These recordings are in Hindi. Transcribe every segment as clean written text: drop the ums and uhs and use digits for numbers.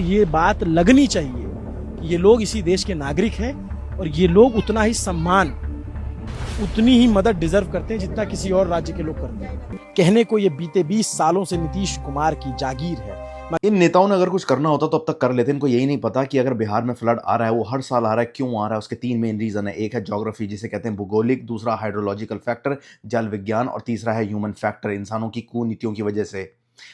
ये बात लगनी चाहिए कि ये लोग इसी देश के नागरिक हैं और ये लोग उतना ही सम्मान, उतनी ही मदद डिजर्व करते हैं जितना किसी और राज्य के लोग करते हैं। कहने को ये बीते 20 सालों से नीतीश कुमार की जागीर है। इन नेताओं ने अगर कुछ करना होता तो अब तक कर लेते। इनको यही नहीं पता कि अगर बिहार में फ्लड आ रहा है, वो हर साल आ रहा है, क्यों आ रहा है। उसके 3 मेन रीजन है। एक है ज्योग्राफी, जिसे कहते हैं भूगोलिक, दूसरा हाइड्रोलॉजिकल फैक्टर, जल विज्ञान, और तीसरा है ह्यूमन फैक्टर, इंसानों की कुनीतियों की वजह से।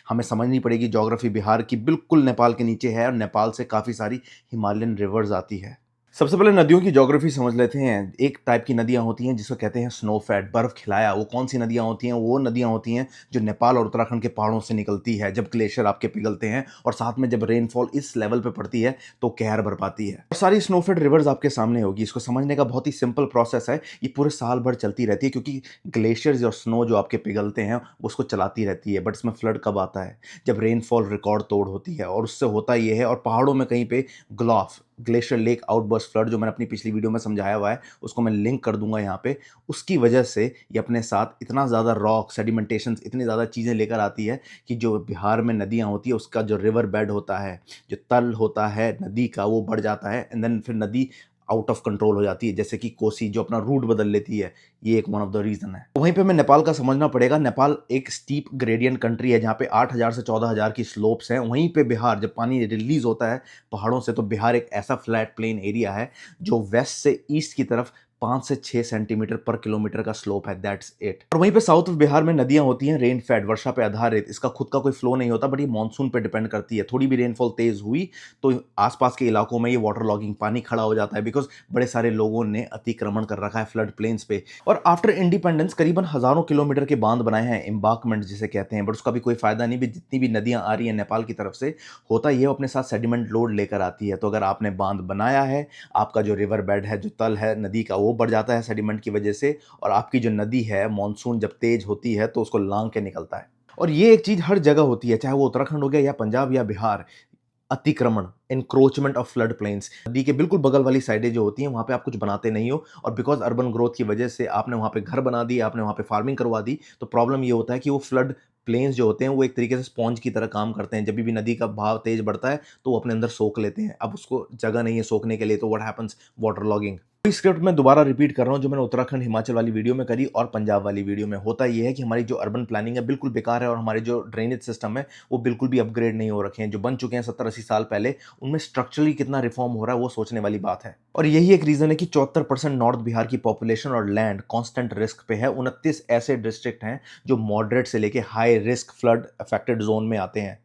हमें समझनी पड़ेगी ज्योग्राफी बिहार की बिल्कुल नेपाल के नीचे है और नेपाल से काफ़ी सारी हिमालयन रिवर्स आती है। सबसे पहले नदियों की ज्योग्राफी समझ लेते हैं। एक टाइप की नदियां होती हैं जिसको कहते हैं स्नो फैट, बर्फ खिलाया। वो कौन सी नदियां होती हैं? वो नदियां होती हैं जो नेपाल और उत्तराखंड के पहाड़ों से निकलती है जब ग्लेशियर आपके पिघलते हैं, और साथ में जब रेनफॉल इस लेवल पे पड़ती है तो कहर भर पाती है। और सारी स्नो फैट रिवर्स आपके सामने होगी। इसको समझने का बहुत ही सिंपल प्रोसेस है। ये पूरे साल भर चलती रहती है क्योंकि ग्लेशियर्स और स्नो जो आपके पिघलते हैं उसको चलाती रहती है। बट इसमें फ्लड कब आता है? जब रेनफॉल रिकॉर्ड तोड़ होती है। और उससे होता ये है, और पहाड़ों में कहीं पे GLOF, glacier lake outburst flood, जो मैंने अपनी पिछली वीडियो में समझाया हुआ है, उसको मैं लिंक कर दूंगा यहाँ पे। उसकी वजह से ये अपने साथ इतना ज़्यादा रॉक सेडिमेंटेशन, इतनी ज़्यादा चीज़ें लेकर आती है कि जो बिहार में नदियाँ होती है उसका जो रिवर बेड होता है, जो तल होता है नदी का, वो बढ़ जाता है। एंड देन फिर नदी आउट ऑफ कंट्रोल हो जाती है, जैसे कि कोसी जो अपना रूट बदल लेती है। ये एक वन ऑफ द रीजन है। वहीं पे हमें नेपाल का समझना पड़ेगा। नेपाल एक स्टीप ग्रेडियंट कंट्री है जहाँ पे 8,000 से 14,000 की स्लोप्स हैं। वहीं पे बिहार, जब पानी रिलीज होता है पहाड़ों से, तो बिहार एक ऐसा फ्लैट प्लेन एरिया है जो वेस्ट से ईस्ट की तरफ 5 से 6 सेंटीमीटर पर किलोमीटर का स्लोप है। That's it. और वहीं पे साउथ ऑफ बिहार में नदियां होती हैं रेन फेड, वर्षा पे आधारित। इसका खुद का कोई फ्लो नहीं होता, बट ये मानसून पे डिपेंड करती है। थोड़ी भी रेनफॉल तेज हुई तो आसपास के इलाकों में ये वाटर लॉगिंग, पानी खड़ा हो जाता है, बिकॉज बड़े सारे लोगों ने अतिक्रमण कर रखा है फ्लड प्लेन्स पे। और आफ्टर इंडिपेंडेंस करीबन हजारों किलोमीटर के बांध बनाए हैं, एम्बार्कमेंट जिसे कहते हैं, बट उसका भी कोई फायदा नहीं भी। जितनी भी नदियां आ रही हैं नेपाल की तरफ से, होता ये अपने साथ सेडिमेंट लोड लेकर आती है। तो अगर आपने बांध बनाया है, आपका जो रिवर बेड है, जो तल है नदी का, वो बढ़ जाता है सेडिमेंट की वजह से। और आपकी जो नदी है, मॉनसून जब तेज होती है तो उसको लांग के निकलता है। और ये एक चीज हर जगह होती है, चाहे वो उत्तराखंड हो गया या पंजाब या बिहार। अतिक्रमण, एनक्रोचमेंट ऑफ फ्लड प्लेन्स, नदी के बिल्कुल बगल वाली साइडें जो होती हैं वहाँ पे आप कुछ बनाते नहीं हो, और बिकॉज अर्बन ग्रोथ की वजह से आपने वहाँ पे घर बना दिए, आपने वहाँ पे फार्मिंग करवा दी, तो प्रॉब्लम ये होता है कि वो फ्लड प्लेन्स जो होते हैं वो एक तरीके से स्पॉन्ज की तरह काम करते हैं। जब भी नदी का बहाव तेज बढ़ता है तो वो अपने अंदर सोख लेते हैं। अब उसको जगह नहीं है सोखने के लिए, तो व्हाट हैपेंस? Water logging. इस स्क्रिप्ट में दोबारा रिपीट कर रहा हूं जो मैंने उत्तराखंड हिमाचल वाली वीडियो में करी और पंजाब वाली वीडियो में। होता यह है कि हमारी जो अर्बन प्लानिंग है बिल्कुल बेकार है, और हमारे जो ड्रेनेज सिस्टम है वो बिल्कुल भी अपग्रेड नहीं हो रखे हैं। जो बन चुके हैं 70-80 साल पहले, उनमें स्ट्रक्चरली कितना रिफॉर्म हो रहा है वो सोचने वाली बात है। और यही एक रीजन है कि 74% नॉर्थ बिहार की पॉपुलेशन और लैंड कॉन्स्टेंट रिस्क पे है। 29 ऐसे डिस्ट्रिक्ट हैं जो मॉडरेट से लेके high risk flood affected zone में आते हैं।